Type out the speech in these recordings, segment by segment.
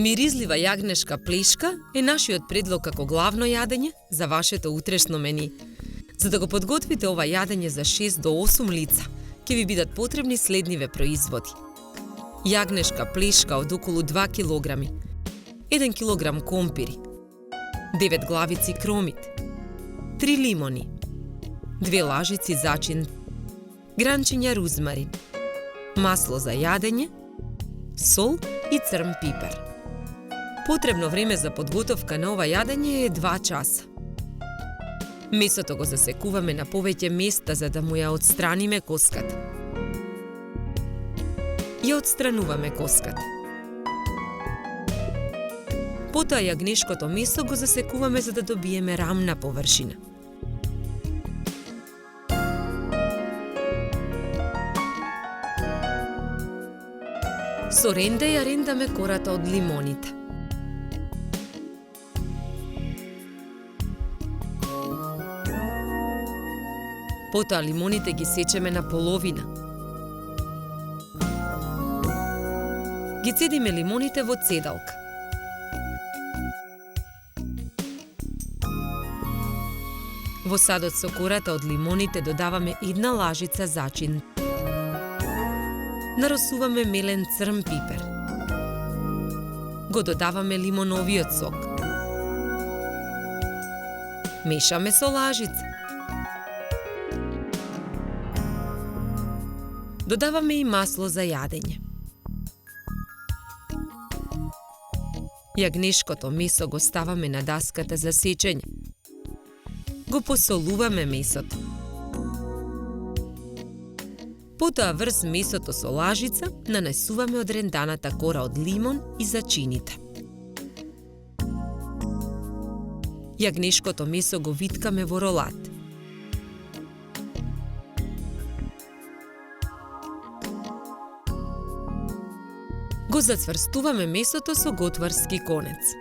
Миризлива јагнешка плешка е нашиот предлог како главно јадење за вашето утрешно мени. За да го подготвите ова јадење за 6 до 8 лица, ќе ви бидат потребни следниве производи. Јагнешка плешка од околу 2 килограми, 1 килограм компири, 9 главици кромит, 3 лимони, 2 лажици зачин, гранчиња рузмарин, масло за јадење, сол и црн пипер. Потребно време за подготовка на ова јадење е 2 часа. Месото го засекуваме на повеќе места за да му ја отстраниме коската. Ја отстрануваме коската. Потоа јагнешкото месо го засекуваме за да добиеме рамна површина. Со ренде ја рендаме кората од лимоните. Потоа лимоните ги сечеме на половина. Ги цедиме лимоните во цедалка. Во садот со кората од лимоните додаваме 1 лажица зачин. Наросуваме мелен црн пипер. Го додаваме лимоновиот сок. Мешаме со лажица. Додаваме и масло за јадење. Јагнешкото месо го ставаме на даската за сечење. Го посолуваме месото. Потоа врз месото со лажица нанесуваме одренданата кора од лимон и зачините. Јагнешкото месо го виткаме во ролат. Го зацврстуваме месото со готварски конец.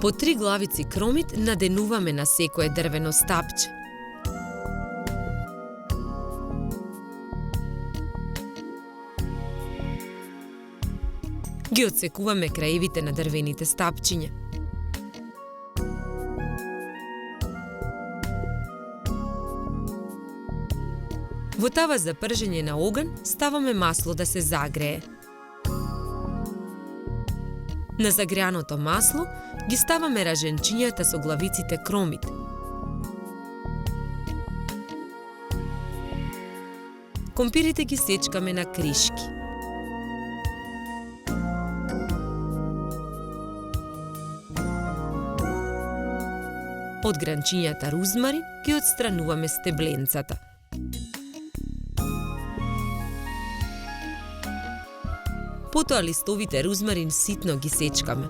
По 3 главици кромит наденуваме на секое дрвено стапче. Ги отсекуваме краевите на дрвените стапчиња. Во тава за пржење на оган ставаме масло да се загрее. На загреаното масло ги ставаме раженчињата со главиците кромит. Компирите ги сечкаме на кришки. Од гранчињата рузмарин ги отстрануваме стебленцата. Потоа листовите рузмарин ситно ги сечкаме.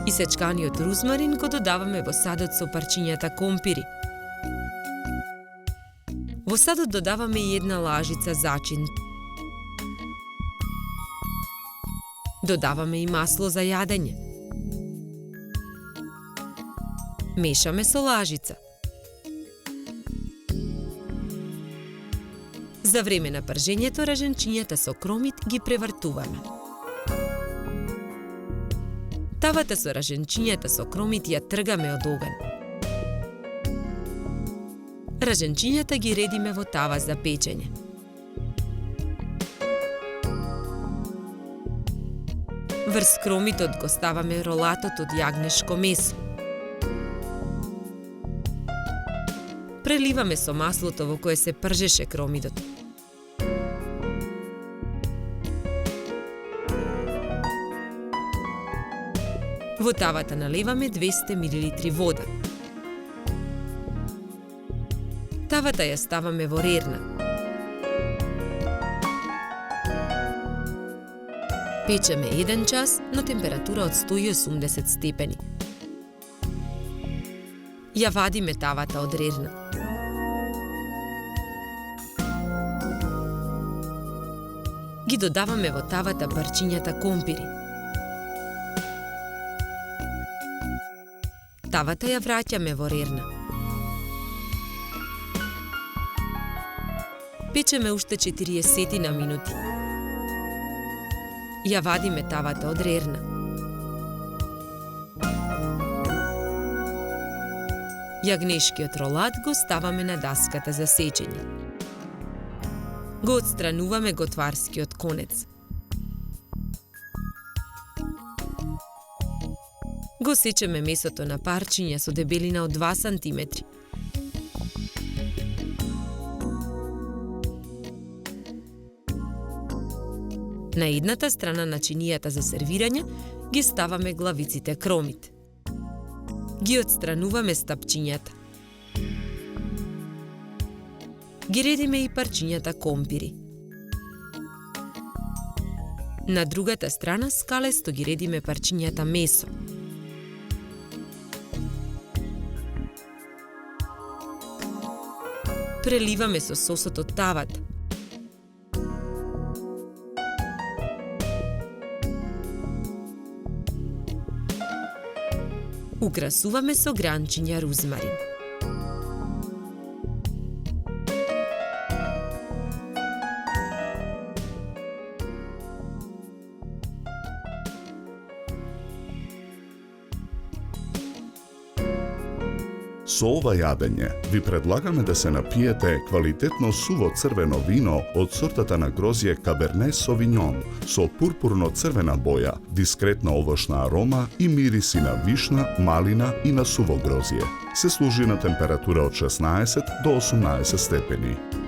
Исечканиот рузмарин го додаваме во садот со парчињата компири. Во садот додаваме и 1 лажица зачин. Додаваме и масло за јадење. Мешаме со лажица. За време на пржењето раженчињата со кромит ги превртуваме. Тавата со раженчињата со кромит ја тргаме од оган. Раженчињата ги редиме во тава за печење. Врз кромитот го ставаме ролатот од јагнешко месо. Преливаме со маслото во кое се пржеше кромитот. Во тавата наливаме 200 мл вода. Тавата ја ставаме во рерна. Печеме 1 час на температура од 180 степени. Ја вадиме тавата од рерна. Ги додаваме во тавата парчињата компири. Тавата ја враќаме во рерна. Печеме уште 40 на минути. Ја вадиме тавата од рерна. Јагнешкиот ролат го ставаме на даската за сечење. Го отстрануваме готварскиот конец. Го сечеме месото на парчиња со дебелина од 2 сантиметри. На едната страна на чинијата за сервирање ги ставаме главиците кромит. Ги отстрануваме стапчињата. Ги редиме и парчињата компири. На другата страна скалесто ги редиме парчињата месо. Преливаме со сосот од тавата. Украсуваме со гранчиња рузмарин. Со ова јадење ви предлагаме да се напиете квалитетно суво црвено вино од сортата на грозје Каберне Совиньон со пурпурно-црвена боја, дискретна овошна арома и мириси на вишна, малина и на суво грозје. Се служи на температура од 16 до 18 степени.